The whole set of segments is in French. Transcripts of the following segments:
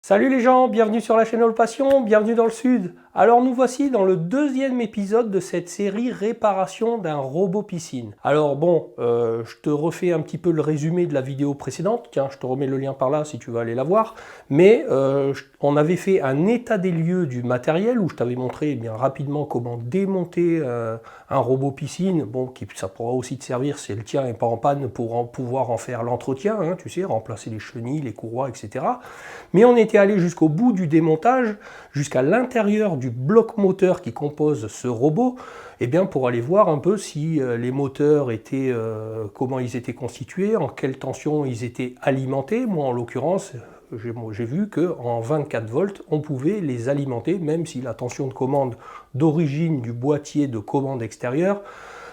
Salut les gens, bienvenue sur la chaîne All Passion, bienvenue dans le Sud. Alors nous voici dans le deuxième épisode de cette série réparation d'un robot piscine. Alors bon, je te refais un petit peu le résumé de la vidéo précédente, tiens je te remets le lien par là si tu veux aller la voir, mais on avait fait un état des lieux du matériel où je t'avais montré bien rapidement comment démonter un robot piscine, bon ça pourra aussi te servir si le tien n'est pas en panne pour pouvoir en faire l'entretien, hein, tu sais, remplacer les chenilles, les courroies, etc. Mais on était allé jusqu'au bout du démontage, jusqu'à l'intérieur du bloc moteur qui compose ce robot, eh bien pour aller voir un peu si les moteurs étaient, comment ils étaient constitués, en quelle tension ils étaient alimentés. Moi en l'occurrence, j'ai vu qu'en 24 volts, on pouvait les alimenter, même si la tension de commande d'origine du boîtier de commande extérieur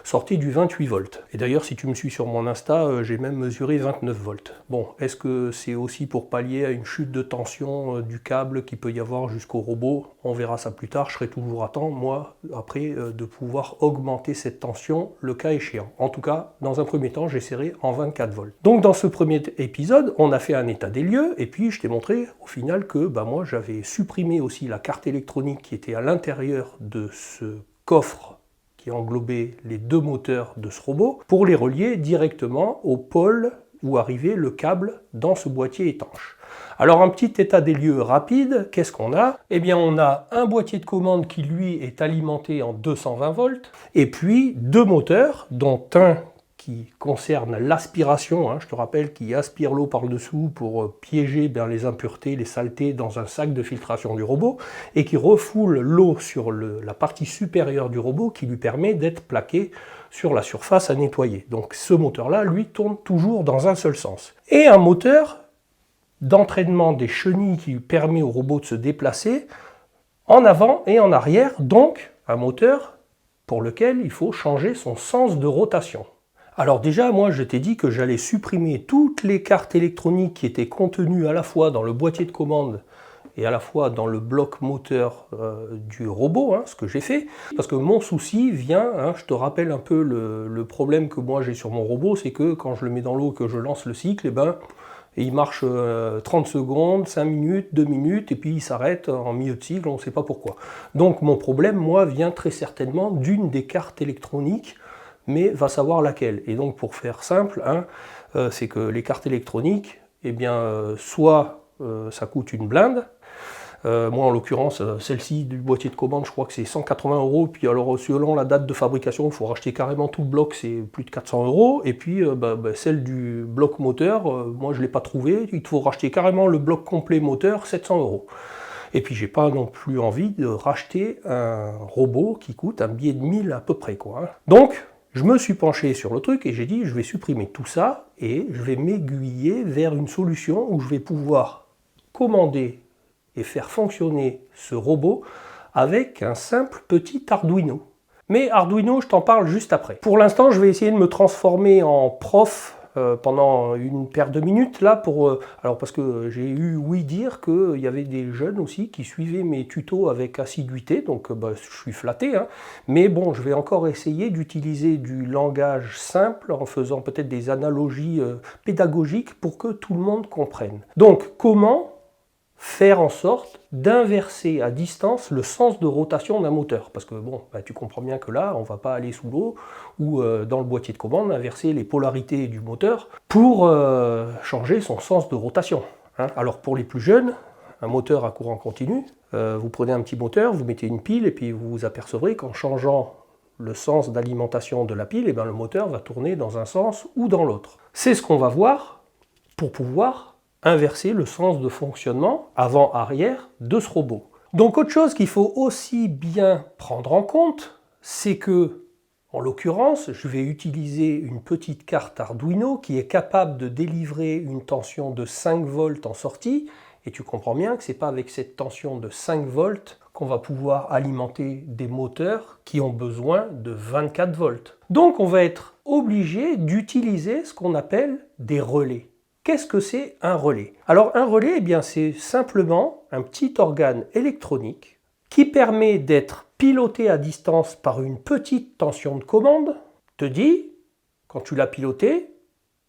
sortait du 28 volts. Et d'ailleurs, si tu me suis sur mon Insta, j'ai même mesuré 29 volts. Bon, est-ce que c'est aussi pour pallier à une chute de tension du câble qu'il peut y avoir jusqu'au robot? On verra ça plus tard, je serai toujours à temps, moi, après, de pouvoir augmenter cette tension, le cas échéant. En tout cas, dans un premier temps, j'essaierai en 24 volts. Donc dans ce premier épisode, on a fait un état des lieux, et puis je t'ai montré au final que moi, j'avais supprimé aussi la carte électronique qui était à l'intérieur de ce coffre qui englobait les deux moteurs de ce robot, pour les relier directement au pôle où arrivait le câble dans ce boîtier étanche. Alors un petit état des lieux rapide, qu'est-ce qu'on a? Eh bien on a un boîtier de commande qui lui est alimenté en 220 volts, et puis deux moteurs, dont un qui concerne l'aspiration, hein, je te rappelle, qui aspire l'eau par le dessous pour piéger les impuretés, les saletés dans un sac de filtration du robot, et qui refoule l'eau sur la partie supérieure du robot qui lui permet d'être plaqué sur la surface à nettoyer. Donc ce moteur-là, lui, tourne toujours dans un seul sens. Et un moteur d'entraînement des chenilles qui permet au robot de se déplacer en avant et en arrière, donc un moteur pour lequel il faut changer son sens de rotation. Alors déjà, moi je t'ai dit que j'allais supprimer toutes les cartes électroniques qui étaient contenues à la fois dans le boîtier de commande et à la fois dans le bloc moteur du robot, hein, ce que j'ai fait, parce que mon souci vient, hein, je te rappelle un peu le problème que moi j'ai sur mon robot, c'est que quand je le mets dans l'eau, que je lance le cycle, et il marche 30 secondes, 5 minutes, 2 minutes, et puis il s'arrête en milieu de cycle, on ne sait pas pourquoi. Donc mon problème, moi, vient très certainement d'une des cartes électroniques, mais va savoir laquelle. Et donc pour faire simple, hein, c'est que les cartes électroniques, eh bien, soit ça coûte une blinde, moi en l'occurrence celle-ci du boîtier de commande je crois que c'est 180 €, puis alors selon la date de fabrication il faut racheter carrément tout le bloc, c'est plus de 400 €, et puis celle du bloc moteur, moi je ne l'ai pas trouvé, il faut racheter carrément le bloc complet moteur, 700 €. Et puis j'ai pas non plus envie de racheter un robot qui coûte un billet de 1000 à peu près, quoi, hein. Donc je me suis penché sur le truc et j'ai dit je vais supprimer tout ça et je vais m'aiguiller vers une solution où je vais pouvoir commander et faire fonctionner ce robot avec un simple petit Arduino. Mais Arduino, je t'en parle juste après. Pour l'instant, je vais essayer de me transformer en prof pendant une paire de minutes là alors parce que j'ai eu ouï dire qu'il y avait des jeunes aussi qui suivaient mes tutos avec assiduité, donc je suis flatté, hein. Mais bon, je vais encore essayer d'utiliser du langage simple en faisant peut-être des analogies pédagogiques pour que tout le monde comprenne. Donc comment faire en sorte d'inverser à distance le sens de rotation d'un moteur. Parce que bon, tu comprends bien que là, on ne va pas aller sous l'eau ou dans le boîtier de commande, inverser les polarités du moteur pour changer son sens de rotation, hein. Alors pour les plus jeunes, un moteur à courant continu, vous prenez un petit moteur, vous mettez une pile et puis vous vous apercevrez qu'en changeant le sens d'alimentation de la pile, le moteur va tourner dans un sens ou dans l'autre. C'est ce qu'on va voir pour pouvoir inverser le sens de fonctionnement avant-arrière de ce robot. Donc autre chose qu'il faut aussi bien prendre en compte, c'est que, en l'occurrence, je vais utiliser une petite carte Arduino qui est capable de délivrer une tension de 5 volts en sortie, et tu comprends bien que ce n'est pas avec cette tension de 5 volts qu'on va pouvoir alimenter des moteurs qui ont besoin de 24 volts. Donc on va être obligé d'utiliser ce qu'on appelle des relais. Qu'est-ce que c'est un relais? Alors un relais, c'est simplement un petit organe électronique qui permet d'être piloté à distance par une petite tension de commande, te dit, quand tu l'as piloté,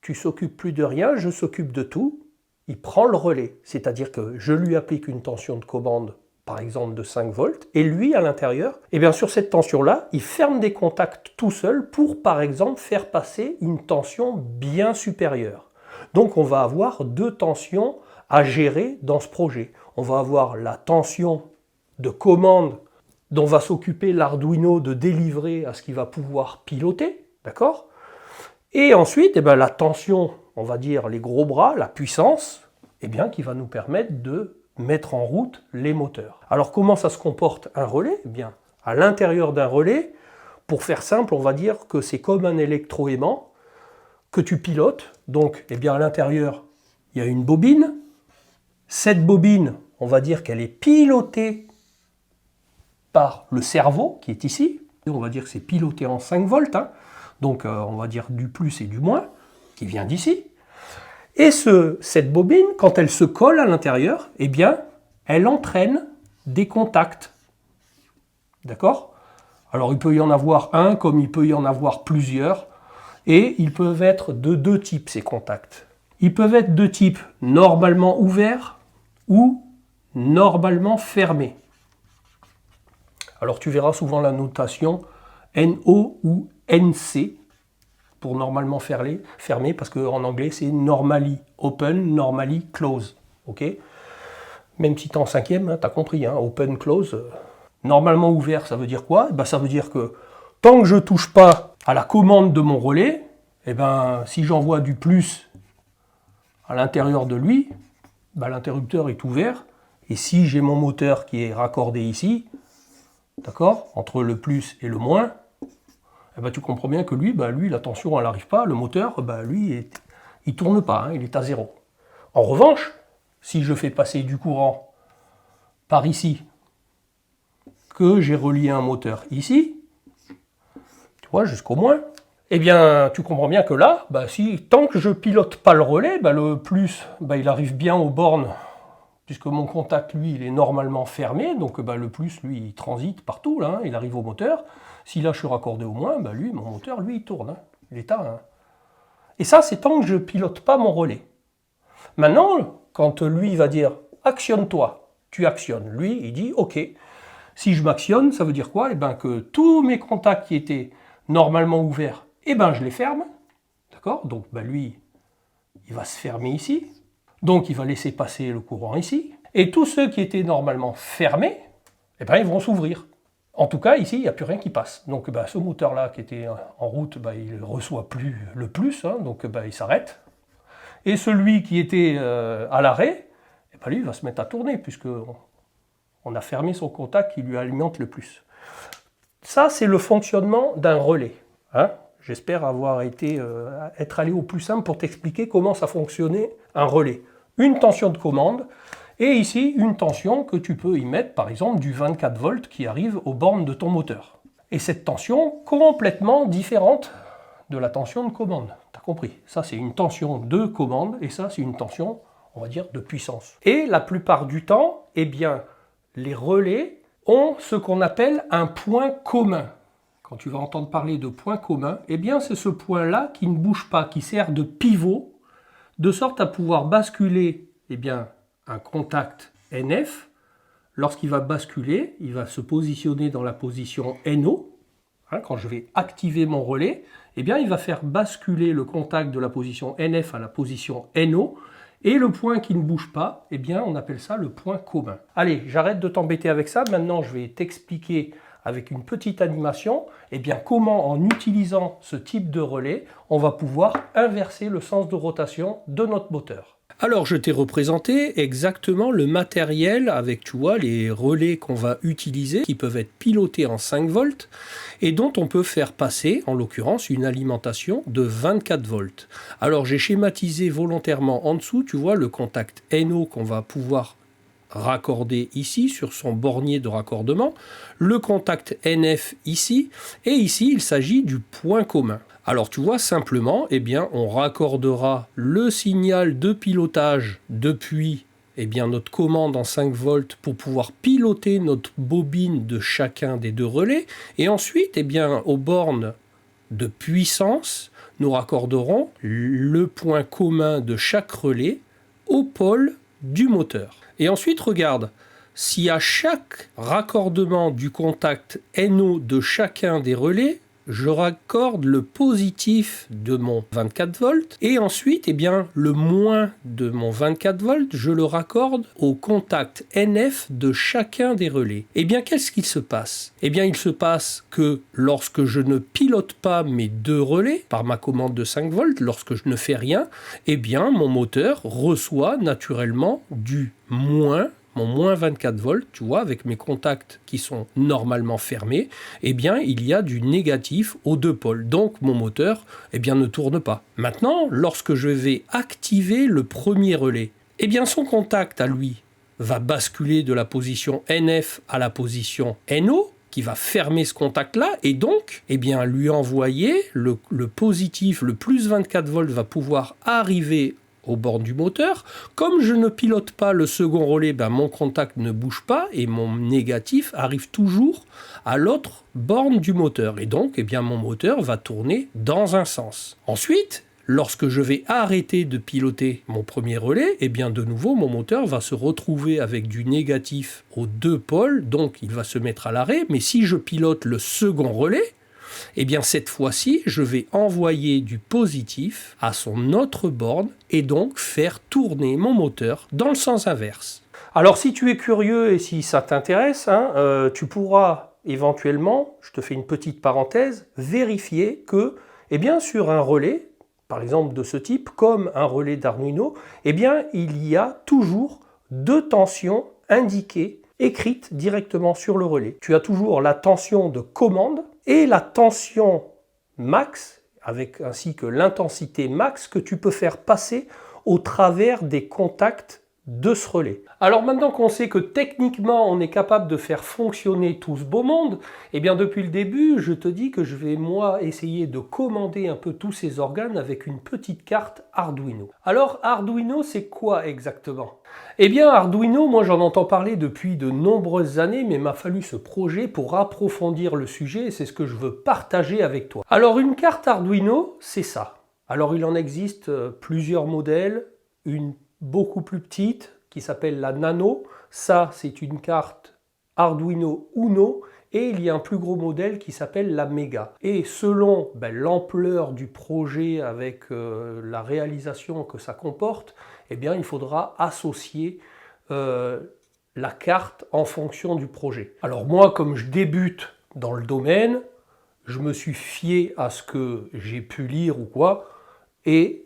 tu s'occupes plus de rien, je s'occupe de tout, il prend le relais, c'est-à-dire que je lui applique une tension de commande, par exemple de 5 volts, et lui, à l'intérieur, et bien sur cette tension-là, il ferme des contacts tout seul pour, par exemple, faire passer une tension bien supérieure. Donc on va avoir deux tensions à gérer dans ce projet. On va avoir la tension de commande dont va s'occuper l'Arduino de délivrer à ce qu'il va pouvoir piloter, d'accord? Et ensuite, eh bien, la tension, on va dire les gros bras, la puissance, eh bien, qui va nous permettre de mettre en route les moteurs. Alors comment ça se comporte un relais? Eh bien, à l'intérieur d'un relais, pour faire simple, on va dire que c'est comme un électroaimant que tu pilotes. Donc, eh bien, à l'intérieur, il y a une bobine. Cette bobine, on va dire qu'elle est pilotée par le cerveau qui est ici. On va dire que c'est piloté en 5 volts. Hein. Donc, on va dire du plus et du moins, qui vient d'ici. Et cette bobine, quand elle se colle à l'intérieur, eh bien, elle entraîne des contacts. D'accord? Alors, il peut y en avoir un, comme il peut y en avoir plusieurs. Et ils peuvent être de deux types, ces contacts. Ils peuvent être de type normalement ouvert ou normalement fermé. Alors, tu verras souvent la notation NO ou NC pour normalement fermé, parce qu'en anglais, c'est normally open, normally close. Okay, même si tu es en cinquième, hein, tu as compris, hein, open, close. Normalement ouvert, ça veut dire quoi? Ben, ça veut dire que tant que je ne touche pas à la commande de mon relais, eh ben, si j'envoie du plus à l'intérieur de lui, ben, l'interrupteur est ouvert. Et si j'ai mon moteur qui est raccordé ici, d'accord, entre le plus et le moins, eh ben, tu comprends bien que lui, la tension, elle n'arrive pas. Le moteur, lui, il ne tourne pas, hein, il est à zéro. En revanche, si je fais passer du courant par ici, que j'ai relié un moteur ici, tu vois, jusqu'au moins, eh bien, tu comprends bien que là, tant que je pilote pas le relais, le plus, il arrive bien aux bornes, puisque mon contact, lui, il est normalement fermé, donc le plus, lui, il transite partout, là, hein, il arrive au moteur. Si là, je suis raccordé au moins, lui, mon moteur, lui, il tourne, hein, il est à 1. Et ça, c'est tant que je pilote pas mon relais. Maintenant, quand lui, il va dire « actionne-toi », tu actionnes. Lui, il dit « ok ». Si je m'actionne, ça veut dire quoi? Eh bien, que tous mes contacts qui étaient normalement ouverts, je les ferme. D'accord? Donc, lui, il va se fermer ici. Donc, il va laisser passer le courant ici. Et tous ceux qui étaient normalement fermés, ils vont s'ouvrir. En tout cas, ici, il n'y a plus rien qui passe. Donc, ce moteur-là qui était en route, il ne reçoit plus le plus. Hein, donc, il s'arrête. Et celui qui était à l'arrêt, lui, il va se mettre à tourner, puisque on a fermé son contact qui lui alimente le plus. Ça, c'est le fonctionnement d'un relais. Hein? J'espère être allé au plus simple pour t'expliquer comment ça fonctionnait un relais. Une tension de commande, et ici, une tension que tu peux y mettre, par exemple, du 24 volts qui arrive aux bornes de ton moteur. Et cette tension, complètement différente de la tension de commande. Tu as compris? Ça, c'est une tension de commande, et ça, c'est une tension, on va dire, de puissance. Et la plupart du temps, les relais ont ce qu'on appelle un point commun. Quand tu vas entendre parler de point commun, c'est ce point-là qui ne bouge pas, qui sert de pivot, de sorte à pouvoir basculer un contact NF. Lorsqu'il va basculer, il va se positionner dans la position NO. Hein, quand je vais activer mon relais, il va faire basculer le contact de la position NF à la position NO. Et le point qui ne bouge pas, on appelle ça le point commun. Allez, j'arrête de t'embêter avec ça. Maintenant, je vais t'expliquer avec une petite animation comment, en utilisant ce type de relais, on va pouvoir inverser le sens de rotation de notre moteur. Alors, je t'ai représenté exactement le matériel avec, tu vois, les relais qu'on va utiliser, qui peuvent être pilotés en 5 volts et dont on peut faire passer, en l'occurrence, une alimentation de 24 volts. Alors, j'ai schématisé volontairement en dessous, tu vois, le contact NO qu'on va pouvoir raccorder ici, sur son bornier de raccordement, le contact NF ici, et ici, il s'agit du point commun. Alors tu vois, simplement, on raccordera le signal de pilotage depuis notre commande en 5 volts pour pouvoir piloter notre bobine de chacun des deux relais. Et ensuite, aux bornes de puissance, nous raccorderons le point commun de chaque relais au pôle du moteur. Et ensuite, regarde, si à chaque raccordement du contact NO de chacun des relais, je raccorde le positif de mon 24 volts et ensuite, le moins de mon 24 volts, je le raccorde au contact NF de chacun des relais. Qu'est-ce qu'il se passe? Il se passe que lorsque je ne pilote pas mes deux relais par ma commande de 5 volts, lorsque je ne fais rien, mon moteur reçoit naturellement du mon moins 24 volts, tu vois, avec mes contacts qui sont normalement fermés, il y a du négatif aux deux pôles. Donc, mon moteur, ne tourne pas. Maintenant, lorsque je vais activer le premier relais, son contact à lui va basculer de la position NF à la position NO, qui va fermer ce contact-là, et donc, lui envoyer le positif, le plus 24 volts va pouvoir arriver aux bornes du moteur. Comme je ne pilote pas le second relais, mon contact ne bouge pas et mon négatif arrive toujours à l'autre borne du moteur. Et donc, mon moteur va tourner dans un sens. Ensuite, lorsque je vais arrêter de piloter mon premier relais, de nouveau, mon moteur va se retrouver avec du négatif aux deux pôles, donc il va se mettre à l'arrêt. Mais si je pilote le second relais, cette fois-ci, je vais envoyer du positif à son autre borne et donc faire tourner mon moteur dans le sens inverse. Alors si tu es curieux et si ça t'intéresse, tu pourras éventuellement, je te fais une petite parenthèse, vérifier que sur un relais, par exemple de ce type, comme un relais d'Arduino, il y a toujours deux tensions indiquées, écrites directement sur le relais. Tu as toujours la tension de commande et la tension max, ainsi que l'intensité max que tu peux faire passer au travers des contacts de ce relais. Alors maintenant qu'on sait que techniquement on est capable de faire fonctionner tout ce beau monde, depuis le début je te dis que je vais moi essayer de commander un peu tous ces organes avec une petite carte Arduino. Alors Arduino, c'est quoi exactement? Arduino, moi j'en entends parler depuis de nombreuses années, mais il m'a fallu ce projet pour approfondir le sujet et c'est ce que je veux partager avec toi. Alors une carte Arduino, c'est ça. Alors il en existe plusieurs modèles, une beaucoup plus petite qui s'appelle la Nano. Ça, c'est une carte Arduino Uno et il y a un plus gros modèle qui s'appelle la Mega. Et selon l'ampleur du projet avec la réalisation que ça comporte, il faudra associer la carte en fonction du projet. Alors moi, comme je débute dans le domaine, je me suis fié à ce que j'ai pu lire ou quoi, et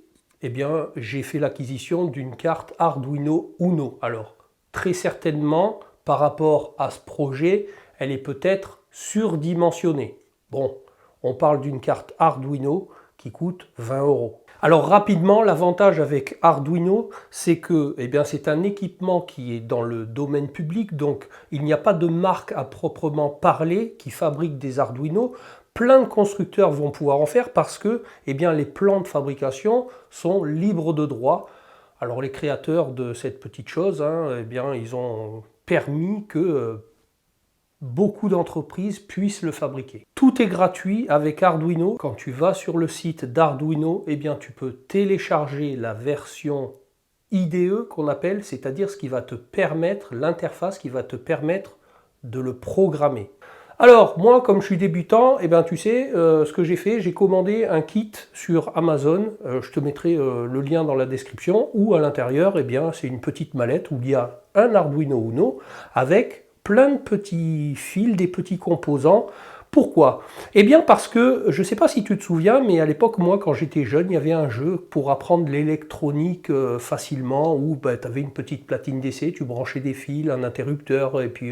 j'ai fait l'acquisition d'une carte Arduino Uno. Alors, très certainement, par rapport à ce projet, elle est peut-être surdimensionnée. Bon, on parle d'une carte Arduino qui coûte 20 €. Alors rapidement, l'avantage avec Arduino, c'est que c'est un équipement qui est dans le domaine public, donc il n'y a pas de marque à proprement parler qui fabrique des Arduino. Plein de constructeurs vont pouvoir en faire parce que les plans de fabrication sont libres de droit. Alors les créateurs de cette petite chose, ils ont permis que beaucoup d'entreprises puissent le fabriquer. Tout est gratuit avec Arduino. Quand tu vas sur le site d'Arduino, tu peux télécharger la version IDE qu'on appelle, c'est-à-dire ce qui va te permettre, l'interface qui va te permettre de le programmer. Alors, moi, comme je suis débutant, tu sais, ce que j'ai fait, j'ai commandé un kit sur Amazon. Je te mettrai le lien dans la description, où à l'intérieur, c'est une petite mallette où il y a un Arduino Uno avec plein de petits fils, des petits composants. Pourquoi? Parce que, je ne sais pas si tu te souviens, mais à l'époque, moi, quand j'étais jeune, il y avait un jeu pour apprendre l'électronique facilement, où tu avais une petite platine d'essai, tu branchais des fils, un interrupteur, et puis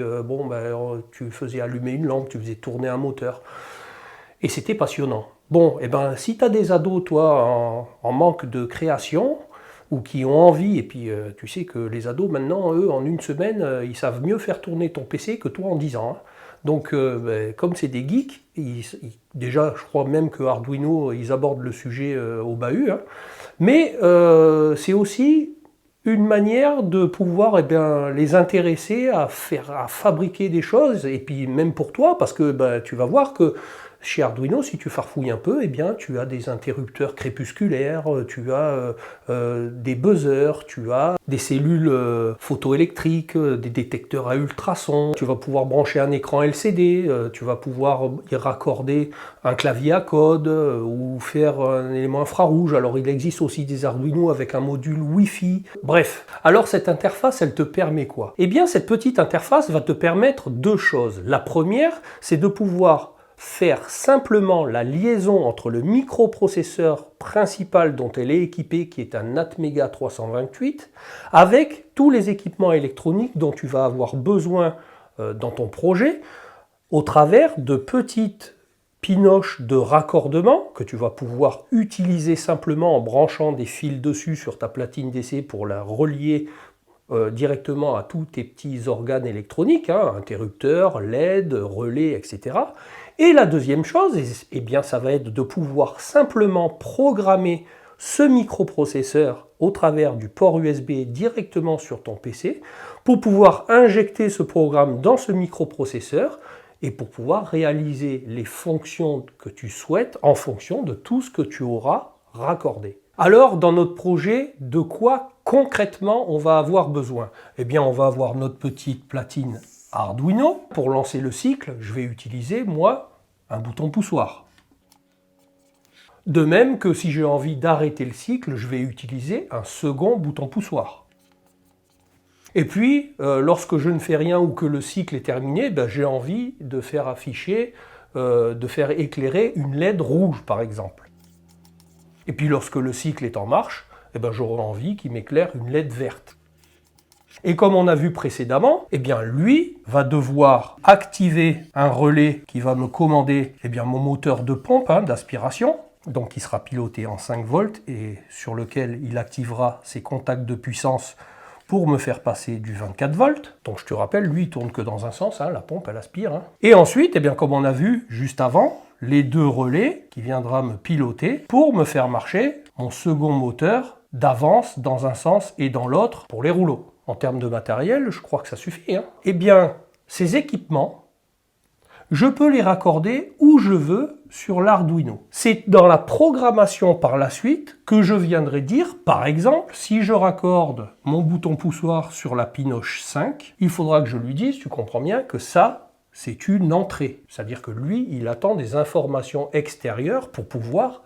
tu faisais allumer une lampe, tu faisais tourner un moteur. Et c'était passionnant. Bon, si tu as des ados, toi, en manque de création, ou qui ont envie, et puis tu sais que les ados, maintenant, eux, en une semaine, ils savent mieux faire tourner ton PC que toi en 10 ans. Donc, comme c'est des geeks, déjà, je crois même que Arduino, ils abordent le sujet au bahut, mais c'est aussi une manière de pouvoir les intéresser à fabriquer des choses, et puis même pour toi, parce que tu vas voir que chez Arduino, si tu farfouilles un peu, eh bien, tu as des interrupteurs crépusculaires, tu as des buzzers, tu as des cellules photoélectriques, des détecteurs à ultrasons, tu vas pouvoir brancher un écran LCD, tu vas pouvoir y raccorder un clavier à code ou faire un élément infrarouge. Alors il existe aussi des Arduino avec un module Wi-Fi. Bref, alors cette interface, elle te permet quoi? Eh bien, cette petite interface va te permettre deux choses. La première, c'est de pouvoir faire simplement la liaison entre le microprocesseur principal dont elle est équipée, qui est un Atmega 328, avec tous les équipements électroniques dont tu vas avoir besoin dans ton projet, au travers de petites pinoches de raccordement que tu vas pouvoir utiliser simplement en branchant des fils dessus sur ta platine DC pour la relier directement à tous tes petits organes électroniques, hein, interrupteurs, LED, relais, etc. Et la deuxième chose, eh bien, ça va être de pouvoir simplement programmer ce microprocesseur au travers du port USB directement sur ton PC pour pouvoir injecter ce programme dans ce microprocesseur et pour pouvoir réaliser les fonctions que tu souhaites en fonction de tout ce que tu auras raccordé. Alors, dans notre projet, de quoi concrètement on va avoir besoin? Eh bien, on va avoir notre petite platine Arduino. Pour lancer le cycle, je vais utiliser, moi, un bouton poussoir. De même que si j'ai envie d'arrêter le cycle, je vais utiliser un second bouton poussoir. Et puis, lorsque je ne fais rien ou que le cycle est terminé, ben, j'ai envie de faire afficher, de faire éclairer une LED rouge, par exemple. Et puis, lorsque le cycle est en marche, eh ben, j'aurai envie qu'il m'éclaire une LED verte. Et comme on a vu précédemment, eh bien, lui va devoir activer un relais qui va me commander eh bien, mon moteur de pompe d'aspiration, donc qui sera piloté en 5 volts et sur lequel il activera ses contacts de puissance pour me faire passer du 24 volts. Donc je te rappelle, lui, il tourne que dans un sens, la pompe, elle aspire. Et ensuite, eh bien, comme on a vu juste avant, les deux relais qui viendra me piloter pour me faire marcher mon second moteur d'avance dans un sens et dans l'autre pour les rouleaux. En termes de matériel, je crois que ça suffit. Eh bien, ces équipements, je peux les raccorder où je veux sur l'Arduino. C'est dans la programmation par la suite que je viendrai dire, par exemple, si je raccorde mon bouton poussoir sur la pinoche 5, il faudra que je lui dise, tu comprends bien, que ça, c'est une entrée. C'est-à-dire que lui, il attend des informations extérieures pour pouvoir,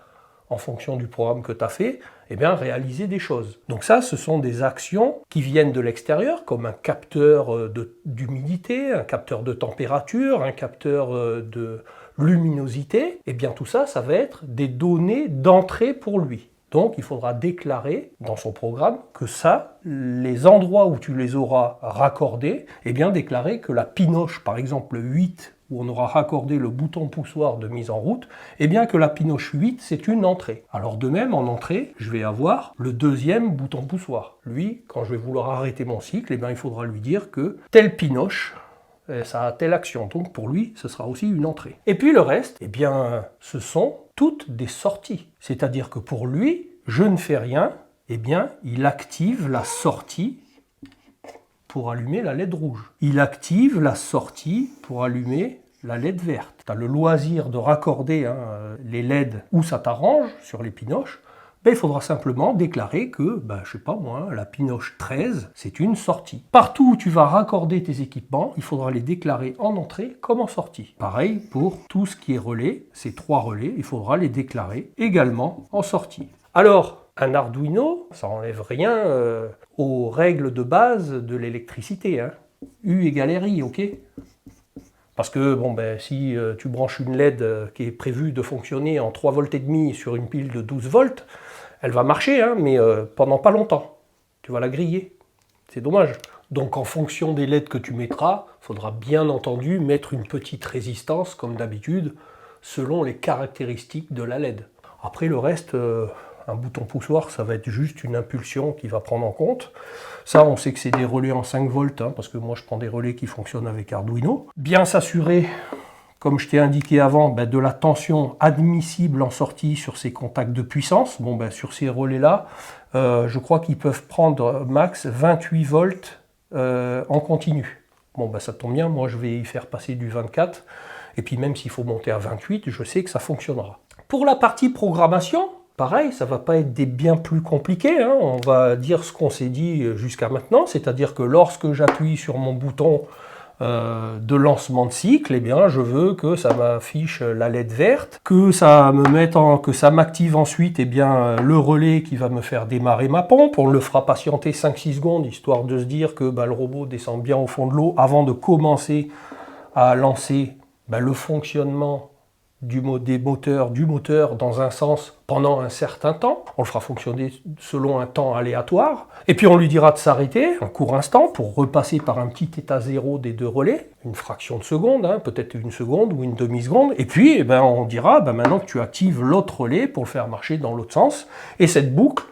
en fonction du programme que tu as fait, eh bien, réaliser des choses. Donc ça, ce sont des actions qui viennent de l'extérieur, comme un capteur d'humidité, un capteur de température, un capteur de luminosité. Eh bien, tout ça, ça va être des données d'entrée pour lui. Donc, il faudra déclarer dans son programme que ça, les endroits où tu les auras raccordés, eh bien, déclarer que la pinoche, par exemple 8, où on aura raccordé le bouton poussoir de mise en route, eh bien que la pinoche 8, c'est une entrée. Alors de même, en entrée, je vais avoir le deuxième bouton poussoir. Lui, quand je vais vouloir arrêter mon cycle, eh bien, il faudra lui dire que telle pinoche, ça a telle action. Donc pour lui, ce sera aussi une entrée. Et puis le reste, eh bien, ce sont toutes des sorties. C'est-à-dire que pour lui, je ne fais rien, eh bien, il active la sortie pour allumer la LED rouge. Il active la sortie pour allumer la LED verte. Tu as le loisir de raccorder les LED où ça t'arrange sur les pinoches. Ben, il faudra simplement déclarer que, je sais pas moi, la pinoche 13, c'est une sortie. Partout où tu vas raccorder tes équipements, il faudra les déclarer en entrée comme en sortie. Pareil pour tout ce qui est relais, ces 3 relais, il faudra les déclarer également en sortie. Alors, un Arduino, ça n'enlève rien aux règles de base de l'électricité. U égale RI, ok? Parce que si tu branches une LED qui est prévue de fonctionner en 3,5 volts sur une pile de 12 volts, elle va marcher, mais pendant pas longtemps. Tu vas la griller. C'est dommage. Donc en fonction des LED que tu mettras, il faudra bien entendu mettre une petite résistance, comme d'habitude, selon les caractéristiques de la LED. Après le reste, un bouton poussoir, ça va être juste une impulsion qui va prendre en compte. Ça, on sait que c'est des relais en 5 volts, parce que moi je prends des relais qui fonctionnent avec Arduino. Bien s'assurer, comme je t'ai indiqué avant, de la tension admissible en sortie sur ces contacts de puissance. Sur ces relais-là, je crois qu'ils peuvent prendre max 28 volts en continu. Ça tombe bien, moi je vais y faire passer du 24. Et puis même s'il faut monter à 28, je sais que ça fonctionnera. Pour la partie programmation, pareil, ça ne va pas être des bien plus compliqués, hein. On va dire ce qu'on s'est dit jusqu'à maintenant, c'est-à-dire que lorsque j'appuie sur mon bouton de lancement de cycle, eh bien, je veux que ça m'affiche la LED verte, que ça m'active ensuite eh bien, le relais qui va me faire démarrer ma pompe. On le fera patienter 5-6 secondes, histoire de se dire que le robot descend bien au fond de l'eau avant de commencer à lancer le fonctionnement du moteur dans un sens pendant un certain temps. On le fera fonctionner selon un temps aléatoire. Et puis on lui dira de s'arrêter un court instant pour repasser par un petit état zéro des deux relais, une fraction de seconde, hein, peut-être une seconde ou une demi-seconde. Et puis on dira maintenant que tu actives l'autre relais pour le faire marcher dans l'autre sens. Et cette boucle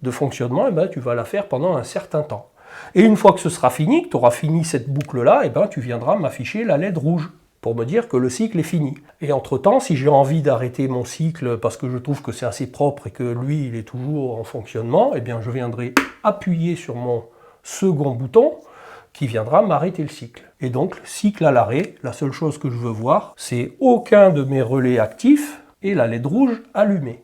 de fonctionnement, tu vas la faire pendant un certain temps. Et une fois que ce sera fini, que tu auras fini cette boucle-là, tu viendras m'afficher la LED rouge pour me dire que le cycle est fini. Et entre-temps, si j'ai envie d'arrêter mon cycle parce que je trouve que c'est assez propre et que lui, il est toujours en fonctionnement, je viendrai appuyer sur mon second bouton qui viendra m'arrêter le cycle. Et donc, cycle à l'arrêt, la seule chose que je veux voir, c'est aucun de mes relais actifs et la LED rouge allumée.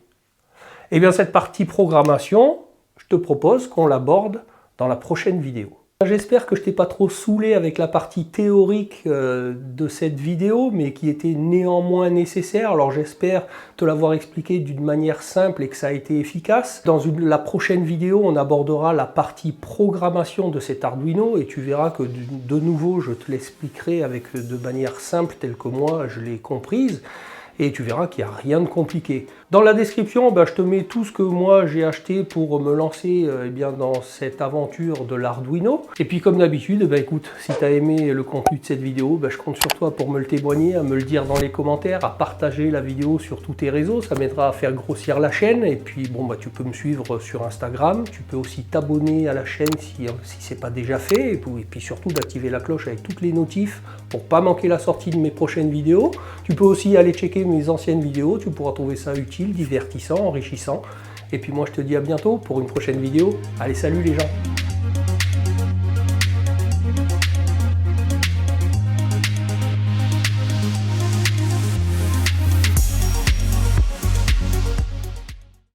Et bien, cette partie programmation, je te propose qu'on l'aborde dans la prochaine vidéo. J'espère que je t'ai pas trop saoulé avec la partie théorique de cette vidéo, mais qui était néanmoins nécessaire. Alors j'espère te l'avoir expliqué d'une manière simple et que ça a été efficace. Dans la prochaine vidéo, on abordera la partie programmation de cet Arduino et tu verras que de nouveau, je te l'expliquerai de manière simple telle que moi je l'ai comprise. Et tu verras qu'il n'y a rien de compliqué. Dans la description, je te mets tout ce que moi j'ai acheté pour me lancer dans cette aventure de l'Arduino. Et puis comme d'habitude, écoute, si tu as aimé le contenu de cette vidéo, je compte sur toi pour me le témoigner, à me le dire dans les commentaires, à partager la vidéo sur tous tes réseaux. Ça m'aidera à faire grossir la chaîne. Et puis tu peux me suivre sur Instagram. Tu peux aussi t'abonner à la chaîne si ce n'est pas déjà fait. Et puis surtout d'activer la cloche avec toutes les notifs pour pas manquer la sortie de mes prochaines vidéos. Tu peux aussi aller checker mes anciennes vidéos, tu pourras trouver ça utile, divertissant, enrichissant. Et puis moi je te dis à bientôt pour une prochaine vidéo. Allez, salut les gens!